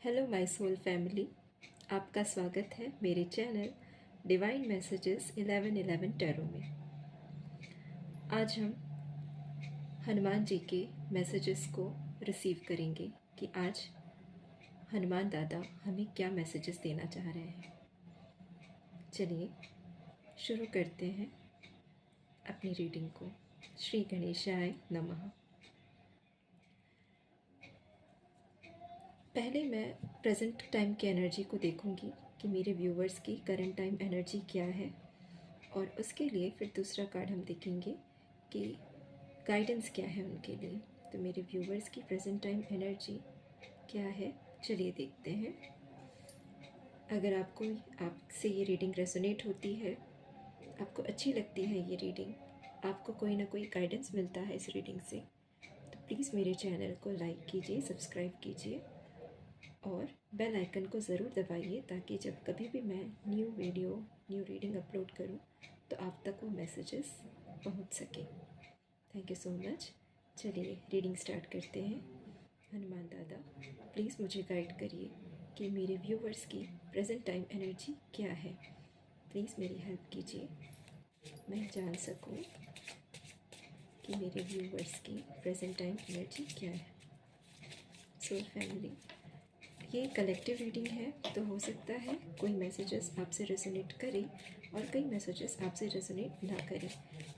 Hello my soul family, आपका स्वागत है मेरे चैनल डिवाइन मैसेजेस 1111 टैरो में। आज हम हनुमान जी के मैसेजेस को रिसीव करेंगे कि आज हनुमान दादा हमें क्या मैसेजेस देना चाह रहे हैं। चलिए शुरू करते हैं अपनी रीडिंग को। श्री गणेशाय नमः। पहले मैं प्रेजेंट टाइम की एनर्जी को देखूंगी कि मेरे व्यूवर्स की करंट टाइम एनर्जी क्या है, और उसके लिए फिर दूसरा कार्ड हम देखेंगे कि गाइडेंस क्या है उनके लिए। तो मेरे व्यूवर्स की प्रेजेंट टाइम एनर्जी क्या है, चलिए देखते हैं। अगर आपसे ये रीडिंग रेजोनेट होती है, आपको अच्छी लगती है ये रीडिंग, आपको कोई ना कोई गाइडेंस मिलता है इस रीडिंग से, तो प्लीज़ मेरे चैनल को लाइक कीजिए, सब्सक्राइब कीजिए और बेल आइकन को ज़रूर दबाइए, ताकि जब कभी भी मैं न्यू रीडिंग अपलोड करूं तो आप तक वो मैसेजेस पहुंच सके। Thank you so much. चलिए रीडिंग स्टार्ट करते हैं। हनुमान दादा प्लीज़ मुझे गाइड करिए कि मेरे व्यूवर्स की प्रेजेंट टाइम एनर्जी क्या है। प्लीज़ मेरी हेल्प कीजिए, मैं जान सकूं कि मेरे व्यूवर्स की प्रेजेंट टाइम एनर्जी क्या है। सोल फैमिली, ये कलेक्टिव रीडिंग है, तो हो सकता है कोई मैसेजेस आपसे रेजोनेट करे और कई मैसेजेस आपसे रेजोनेट ना करें।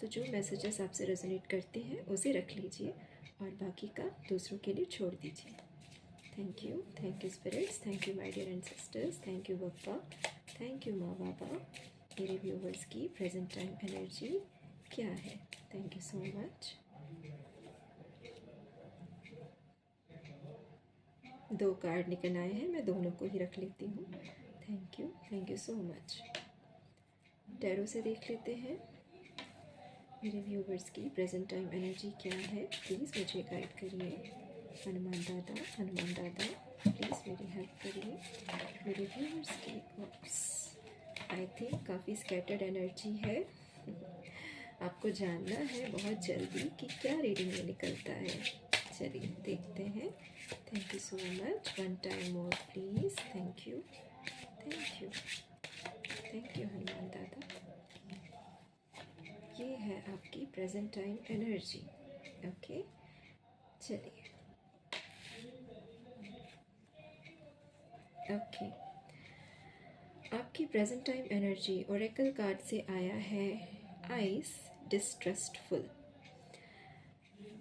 तो जो मैसेजेस आपसे रेजोनेट करते हैं उसे रख लीजिए और बाकी का दूसरों के लिए छोड़ दीजिए। Thank you spirits, thank you my dear ancestors, thank you Bappa, thank you माँ बाबा। मेरे व्यूवर्स की प्रेजेंट टाइम एनर्जी क्या है। Thank you so much. 2 card निकल आए हैं, मैं दोनों को ही रख लेती हूँ। Thank you so much. Tarot से देख लेते हैं मेरे व्यूवर्स की प्रेजेंट टाइम एनर्जी क्या है। प्लीज़ मुझे गाइड करिए हनुमान दादा प्लीज़ मेरी हेल्प करिए। मेरे व्यूवर्स की आई थिंक काफ़ी स्कैटर्ड एनर्जी है। आपको जानना है बहुत जल्दी कि क्या रीडिंग में निकलता है। चलिए देखते हैं। Thank you so much. 1 time more please. Thank you Hanuman दादा। ये है आपकी प्रेजेंट टाइम एनर्जी। ओके, चलिए। ओके, आपकी present time energy Oracle card से आया है ice distrustful,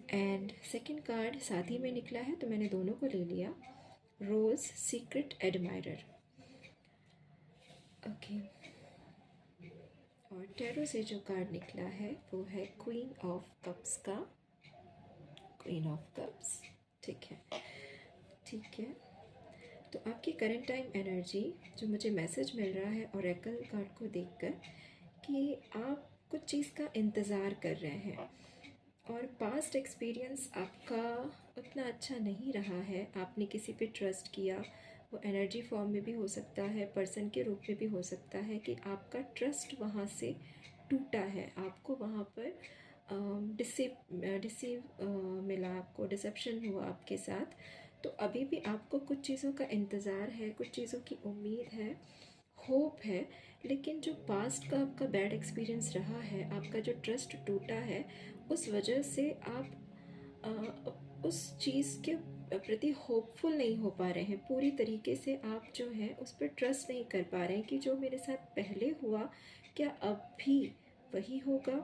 and second card साथ ही में निकला है तो मैंने दोनों को ले लिया, रोज सीक्रेट एडमायरर। ओके, और टैरो से जो कार्ड निकला है वो है क्वीन ऑफ कप्स का। क्वीन ऑफ कप्स, ठीक है। तो आपकी करंट टाइम एनर्जी जो मुझे मैसेज मिल रहा है ओरेकल कार्ड को देखकर, कि आप कुछ चीज़ का इंतज़ार कर रहे हैं और पास्ट एक्सपीरियंस आपका उतना अच्छा नहीं रहा है। आपने किसी पे ट्रस्ट किया, वो एनर्जी फॉर्म में भी हो सकता है, पर्सन के रूप में भी हो सकता है कि आपका ट्रस्ट वहाँ से टूटा है, आपको वहाँ पर डिसीव मिला, आपको डिसेप्शन हुआ आपके साथ। तो अभी भी आपको कुछ चीज़ों का इंतज़ार है, कुछ चीज़ों की उम्मीद है, होप है, लेकिन जो पास्ट का आपका बैड एक्सपीरियंस रहा है, आपका जो ट्रस्ट टूटा है, उस वजह से आप उस चीज़ के प्रति होपफुल नहीं हो पा रहे हैं पूरी तरीके से। आप जो है उस पर ट्रस्ट नहीं कर पा रहे हैं कि जो मेरे साथ पहले हुआ क्या अब भी वही होगा।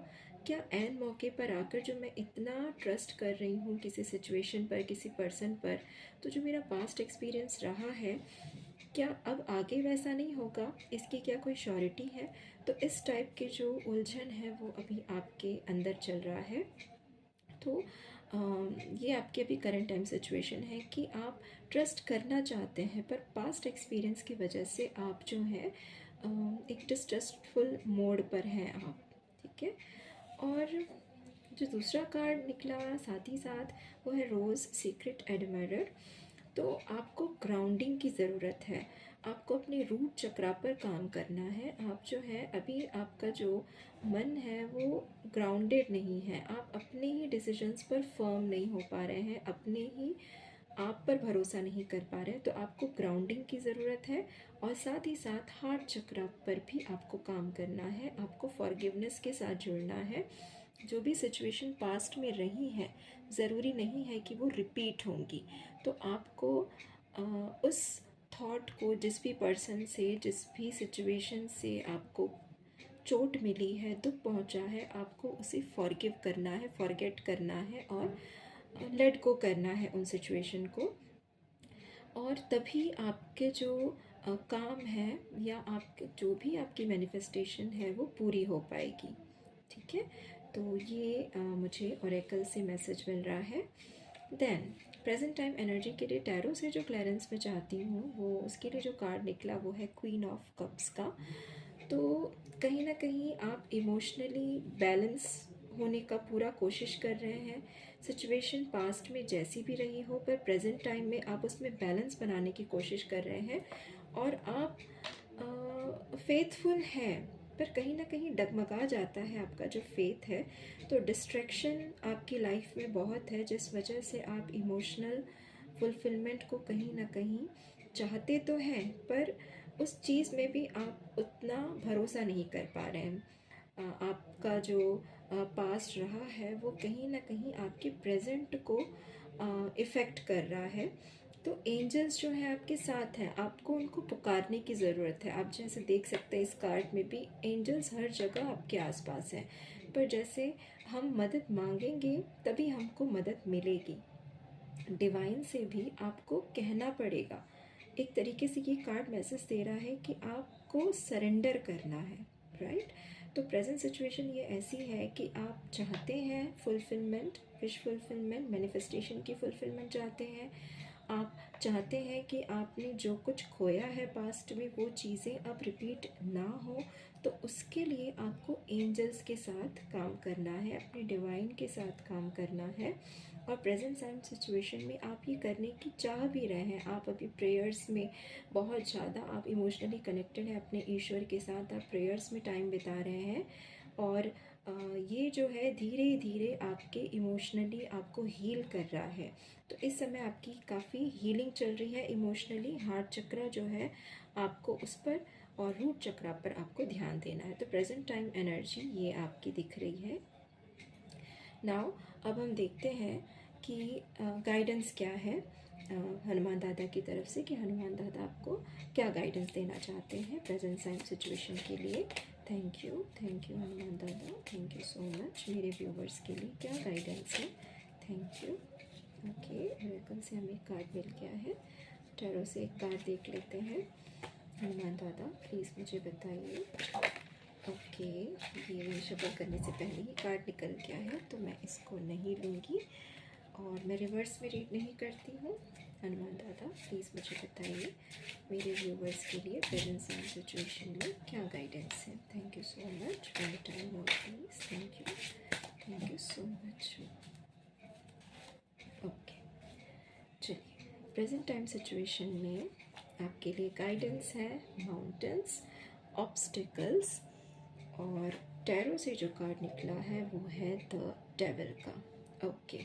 क्या एन मौके पर आकर जो मैं इतना ट्रस्ट कर रही हूँ किसी सिचुएशन पर, किसी पर्सन पर, तो जो मेरा पास्ट एक्सपीरियंस रहा है क्या अब आगे वैसा नहीं होगा, इसकी क्या कोई श्योरिटी है। तो इस टाइप के जो उलझन है वो अभी आपके अंदर चल रहा है। तो ये आपकी अभी करंट टाइम सिचुएशन है कि आप ट्रस्ट करना चाहते हैं, पर पास्ट एक्सपीरियंस की वजह से आप जो है एक डिस्ट्रस्टफुल मोड पर हैं आप, ठीक है। और जो दूसरा कार्ड निकला साथ ही साथ वो है रोज़ सीक्रेट एडमायरर। तो आपको ग्राउंडिंग की ज़रूरत है, आपको अपने रूट चक्रा पर काम करना है। आप जो है अभी आपका जो मन है वो ग्राउंडेड नहीं है, आप अपने ही डिसीजंस पर फर्म नहीं हो पा रहे हैं, अपने ही आप पर भरोसा नहीं कर पा रहे हैं, तो आपको ग्राउंडिंग की ज़रूरत है। और साथ ही साथ हार्ट चक्र पर भी आपको काम करना है, आपको फॉरगिवनेस के साथ जुड़ना है। जो भी सिचुएशन पास्ट में रही है, ज़रूरी नहीं है कि वो रिपीट होंगी। तो आपको उस थॉट को, जिस भी पर्सन से, जिस भी सिचुएशन से आपको चोट मिली है, दुख पहुंचा है, आपको उसे फॉरगिव करना है, फॉरगेट करना है और लेट गो करना है उन सिचुएशन को। और तभी आपके जो काम है या आप जो भी आपकी मैनिफेस्टेशन है वो पूरी हो पाएगी। ठीक है, तो ये मुझे ओरेकल से मैसेज मिल रहा है। देन प्रेजेंट टाइम एनर्जी के लिए टैरो से जो क्लियरेंस मैं चाहती हूँ, वो उसके लिए जो कार्ड निकला वो है क्वीन ऑफ कप्स का। तो कहीं ना कहीं आप इमोशनली बैलेंस होने का पूरा कोशिश कर रहे हैं। सिचुएशन पास्ट में जैसी भी रही हो, पर प्रेजेंट टाइम में आप उसमें बैलेंस बनाने की कोशिश कर रहे हैं। और आप फेथफुल हैं, पर कहीं ना कहीं डगमगा जाता है आपका जो फेथ है। तो डिस्ट्रैक्शन आपकी लाइफ में बहुत है, जिस वजह से आप इमोशनल फुलफिलमेंट को कहीं ना कहीं चाहते तो हैं, पर उस चीज़ में भी आप उतना भरोसा नहीं कर पा रहे हैं। आपका जो पास्ट रहा है वो कहीं ना कहीं आपके प्रेजेंट को इफ़ेक्ट कर रहा है। तो एंजल्स जो है आपके साथ हैं, आपको उनको पुकारने की ज़रूरत है। आप जैसे देख सकते हैं इस कार्ड में भी एंजल्स हर जगह आपके आसपास हैं, पर जैसे हम मदद मांगेंगे तभी हमको मदद मिलेगी। डिवाइन से भी आपको कहना पड़ेगा। एक तरीके से ये कार्ड मैसेज दे रहा है कि आपको सरेंडर करना है, राइट। तो प्रेजेंट सिचुएशन ये ऐसी है कि आप चाहते हैं फुलफिलमेंट, विश फुलफिलमेंट, मैनिफेस्टेशन की फुलफिलमेंट चाहते हैं। आप चाहते हैं कि आपने जो कुछ खोया है पास्ट में वो चीज़ें अब रिपीट ना हो। तो उसके लिए आपको एंजल्स के साथ काम करना है, अपने डिवाइन के साथ काम करना है। और प्रेजेंट टाइम सिचुएशन में आप ये करने की चाह भी रहे हैं। आप अभी प्रेयर्स में बहुत ज़्यादा आप इमोशनली कनेक्टेड हैं अपने ईश्वर के साथ, आप प्रेयर्स में टाइम बिता रहे हैं। और ये जो है धीरे धीरे आपके इमोशनली आपको हील कर रहा है। तो इस समय आपकी काफ़ी हीलिंग चल रही है इमोशनली। हार्ट चक्र जो है आपको उस पर, और रूट चक्र पर आपको ध्यान देना है। तो प्रेजेंट टाइम एनर्जी ये आपकी दिख रही है। नाउ अब हम देखते हैं कि गाइडेंस क्या है हनुमान दादा की तरफ से, कि हनुमान दादा आपको क्या गाइडेंस देना चाहते हैं प्रेजेंट टाइम सिचुएशन के लिए। थैंक यू हनुमान दादा, थैंक यू सो मच। मेरे व्यूवर्स के लिए क्या गाइडेंस है, थैंक यू। ओके, ओरेकल से हमें कार्ड मिल गया है। टैरो से एक कार्ड देख लेते हैं। हनुमान दादा प्लीज़ मुझे बताइए। ओके, ये शफल करने से पहले ही कार्ड निकल गया है, तो मैं इसको नहीं लूँगी और मैं रिवर्स में रीड नहीं करती हूँ। हनुमान दादा प्लीज़ मुझे बताइए मेरे व्यूवर्स के लिए प्रेजेंट सिचुएशन में क्या गाइडेंस है। Thank you so much for your time और please, thank you so much. Okay, चलिए प्रेजेंट टाइम सिचुएशन में आपके लिए गाइडेंस है माउंटेन्स, ऑब्स्टिकल्स, और टैरो से जो कार्ड निकला है वो है द डेविल का। ओके,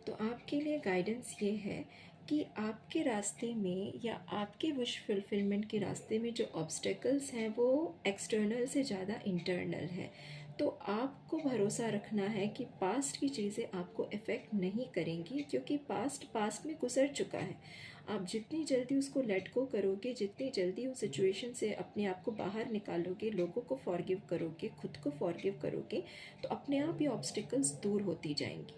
तो आपके लिए गाइडेंस ये है कि आपके रास्ते में या आपके विश फुलफिलमेंट के रास्ते में जो ऑब्स्टेकल्स हैं वो एक्सटर्नल से ज़्यादा इंटरनल है। तो आपको भरोसा रखना है कि पास्ट की चीज़ें आपको इफ़ेक्ट नहीं करेंगी, क्योंकि पास्ट में गुजर चुका है। आप जितनी जल्दी उसको लेट गो करोगे, जितनी जल्दी उस सिचुएशन से अपने आप को बाहर निकालोगे, लोगों को फॉरगिव करोगे, खुद को फॉरगिव करोगे, तो अपने आप ये ऑब्स्टिकल्स दूर होती जाएंगी,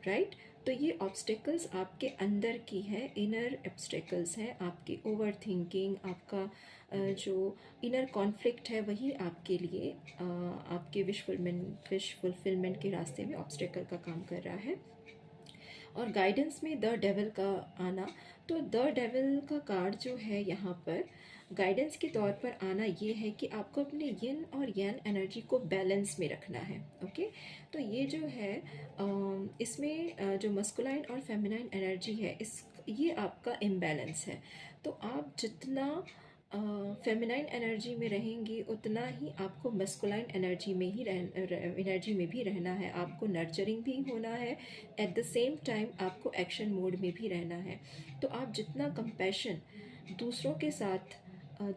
राइट। तो ये ऑब्स्टिकल्स आपके अंदर की है, इनर ऑब्स्टिकल्स हैं। आपकी ओवर थिंकिंग, आपका जो इनर कॉन्फ्लिक्ट है, वही आपके लिए आपके विश फुलफिलमेंट के रास्ते में ऑब्स्टिकल का काम कर रहा है। और गाइडेंस में द डेविल का आना, तो द डेविल का कार्ड जो है यहाँ पर गाइडेंस के तौर पर आना ये है कि आपको अपने यिन और यान एनर्जी को बैलेंस में रखना है। ओके, तो ये जो है इसमें जो मस्कुलाइन और फेमिनाइन एनर्जी है, ये आपका इम्बैलेंस है। तो आप जितना फेमिनाइन एनर्जी में रहेंगी उतना ही आपको मस्कुलाइन एनर्जी में ही एनर्जी में भी रहना है। आपको नर्चरिंग भी होना है, एट द सेम टाइम आपको एक्शन मोड में भी रहना है। तो आप जितना कंपैशन दूसरों के साथ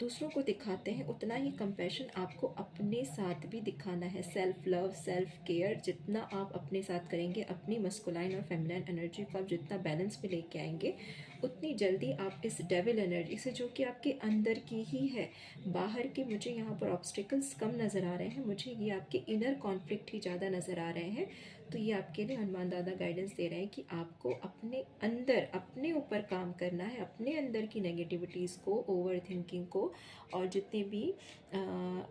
दूसरों को दिखाते हैं उतना ही कंपैशन आपको अपने साथ भी दिखाना है। सेल्फ लव, सेल्फ केयर जितना आप अपने साथ करेंगे, अपनी मस्कुलाइन और फेमिनाइन एनर्जी को आप जितना बैलेंस में लेके आएंगे, उतनी जल्दी आप इस डेविल एनर्जी से, जो कि आपके अंदर की ही है, बाहर के मुझे यहाँ पर ऑब्स्टिकल्स कम नज़र आ रहे हैं, मुझे ये आपके इनर कॉन्फ्लिक्ट ही ज़्यादा नज़र आ रहे हैं। तो ये आपके लिए हनुमान दादा गाइडेंस दे रहे हैं कि आपको अपने अंदर, अपने ऊपर काम करना है, अपने अंदर की नेगेटिविटीज़ को, ओवर थिंकिंग को, और जितने भी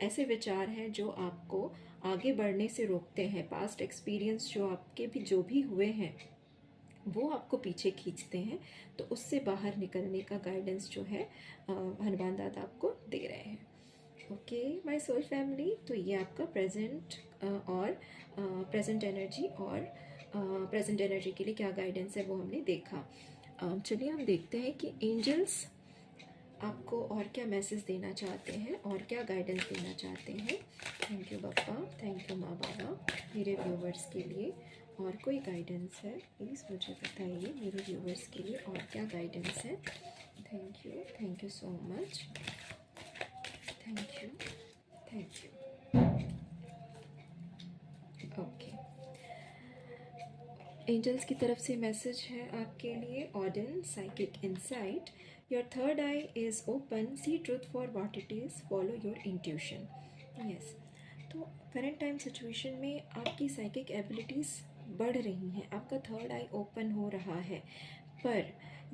ऐसे विचार हैं जो आपको आगे बढ़ने से रोकते हैं, पास्ट एक्सपीरियंस जो आपके भी जो भी हुए हैं वो आपको पीछे खींचते हैं, तो उससे बाहर निकलने का गाइडेंस जो है हनुमान दादा आपको दे रहे हैं। ओके माय सोल फैमिली, तो ये आपका प्रेजेंट और प्रेजेंट एनर्जी और प्रेजेंट एनर्जी के लिए क्या गाइडेंस है वो हमने देखा। चलिए हम देखते हैं कि एंजल्स आपको और क्या मैसेज देना चाहते हैं और क्या गाइडेंस देना चाहते हैं। थैंक यू पापा, थैंक यू माँ बाबा, मेरे व्यूवर्स के लिए और कोई गाइडेंस है प्लीज़ मुझे बताइए, मेरे व्यूवर्स के लिए और क्या गाइडेंस है। Thank you so much, thank you, thank you. Okay, angels की तरफ से मैसेज है आपके लिए। Odin psychic insight, your third eye is open, see truth for what it is, follow your intuition. Yes, तो करंट टाइम सिचुएशन में आपकी psychic abilities बढ़ रही हैं, आपका थर्ड आई ओपन हो रहा है, पर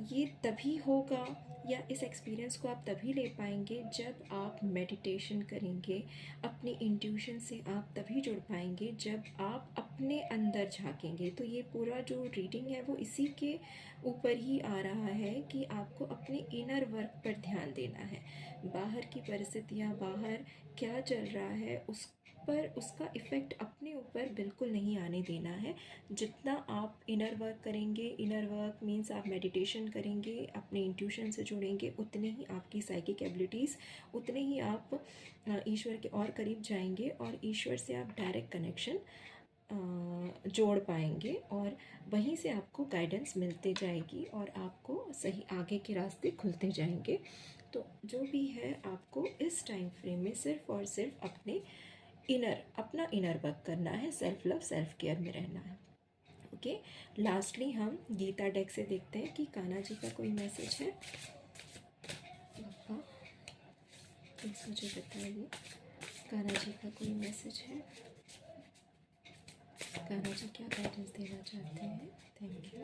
ये तभी होगा या इस एक्सपीरियंस को आप तभी ले पाएंगे जब आप मेडिटेशन करेंगे। अपनी इंट्यूशन से आप तभी जुड़ पाएंगे जब आप अपने अंदर झांकेंगे। तो ये पूरा जो रीडिंग है वो इसी के ऊपर ही आ रहा है कि आपको अपने इनर वर्क पर ध्यान देना है। बाहर की परिस्थितियाँ, बाहर क्या चल रहा है उस पर, उसका इफ़ेक्ट अपने ऊपर बिल्कुल नहीं आने देना है। जितना आप इनर वर्क करेंगे, इनर वर्क मीन्स आप मेडिटेशन करेंगे, अपने इंट्यूशन से जुड़ेंगे, उतने ही आपकी साइकिक एबिलिटीज़, उतने ही आप ईश्वर के और करीब जाएंगे और ईश्वर से आप डायरेक्ट कनेक्शन जोड़ पाएंगे और वहीं से आपको गाइडेंस मिलते जाएगी और आपको सही आगे के रास्ते खुलते जाएंगे। तो जो भी है आपको इस टाइम फ्रेम में सिर्फ और सिर्फ अपना इनर वर्क करना है, सेल्फ लव, सेल्फ केयर में रहना है। ओके, लास्टली हम गीता डेक से देखते हैं कि कान्हा जी का कोई मैसेज है। पापा प्लीज़ मुझे बताइए, कान्हा जी का कोई मैसेज है? कान्हा जी क्या गाइडेंस देना चाहते हैं? Thank you,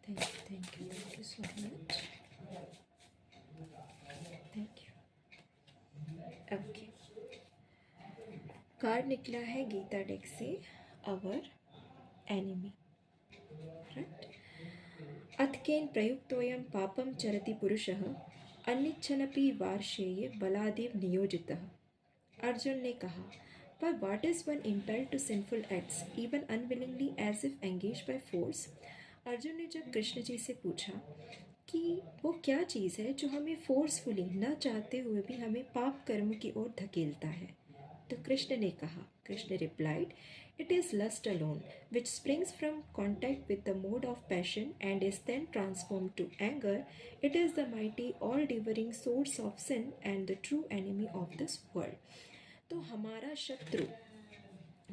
thank you, thank you, thank you so much, thank you. Okay, card निकला है गीता डेक से, अवर एनिमी, राइट। अथकेन प्रयुक्तोऽयं पापं चरति पुरुषः अनिच्छनपि वार्ष्येय बलादेव नियोजितः। अर्जुन ने कहा, पर what is one impelled to sinful acts even unwillingly as if engage by force. Arjun ने जब कृष्ण जी से पूछा कि वो क्या चीज़ है जो हमें फोर्सफुली, न चाहते हुए भी हमें पाप कर्म की ओर धकेलता है, तो Krishna replied, it is lust alone, which springs from contact with the mode of passion and is then transformed to anger. It is the mighty, all-devouring source of sin and the true enemy of this world. तो हमारा शत्रु,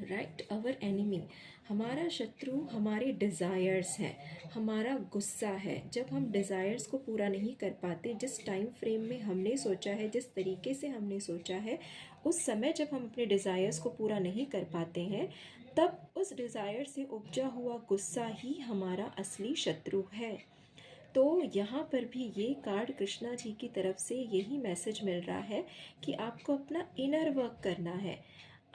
right, our enemy, हमारा शत्रु हमारे desires हैं, हमारा गुस्सा है। जब हम डिज़ायर्स को पूरा नहीं कर पाते, जिस टाइम फ्रेम में हमने सोचा है, जिस तरीके से हमने सोचा है, उस समय जब हम अपने डिज़ायर्स को पूरा नहीं कर पाते हैं, तब उस डिज़ायर से उपजा हुआ गुस्सा ही हमारा असली शत्रु है। तो यहाँ पर भी ये कार्ड कृष्णा जी की तरफ से यही मैसेज मिल रहा है कि आपको अपना इनर वर्क करना है,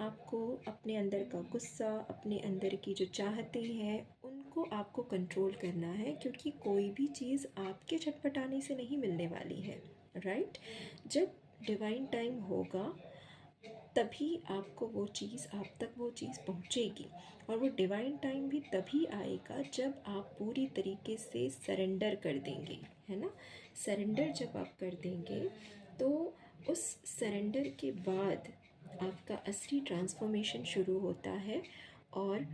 आपको अपने अंदर का गुस्सा, अपने अंदर की जो चाहते हैं, उनको आपको कंट्रोल करना है, क्योंकि कोई भी चीज़ आपके छटपटाने से नहीं मिलने वाली है, राइट। जब डिवाइन टाइम होगा तभी आपको वो चीज़, आप तक वो चीज़ पहुँचेगी, और वो डिवाइन टाइम भी तभी आएगा जब आप पूरी तरीके से सरेंडर कर देंगे, है ना। सरेंडर जब आप कर देंगे तो उस सरेंडर के बाद आपका असली ट्रांसफॉर्मेशन शुरू होता है, और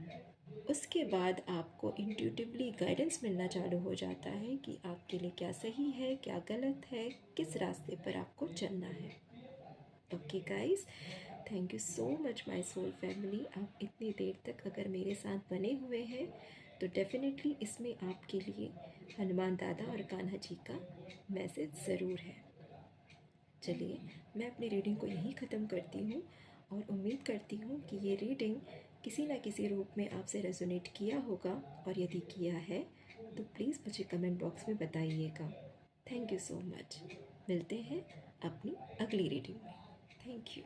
उसके बाद आपको इंट्यूटिवली गाइडेंस मिलना चालू हो जाता है कि आपके लिए क्या सही है, क्या गलत है, किस रास्ते पर आपको चलना है। Okay guys, thank you so much my soul family. आप इतनी देर तक अगर मेरे साथ बने हुए हैं तो डेफिनेटली इसमें आपके लिए हनुमान दादा और कान्हा जी का मैसेज ज़रूर है। चलिए, मैं अपनी रीडिंग को यहीं ख़त्म करती हूँ, और उम्मीद करती हूँ कि ये रीडिंग किसी न किसी रूप में आपसे रेजोनेट किया होगा, और यदि किया है तो प्लीज़ मुझे कमेंट बॉक्स में बताइएगा। Thank you so much. मिलते हैं अपनी अगली रीडिंग में। Thank you.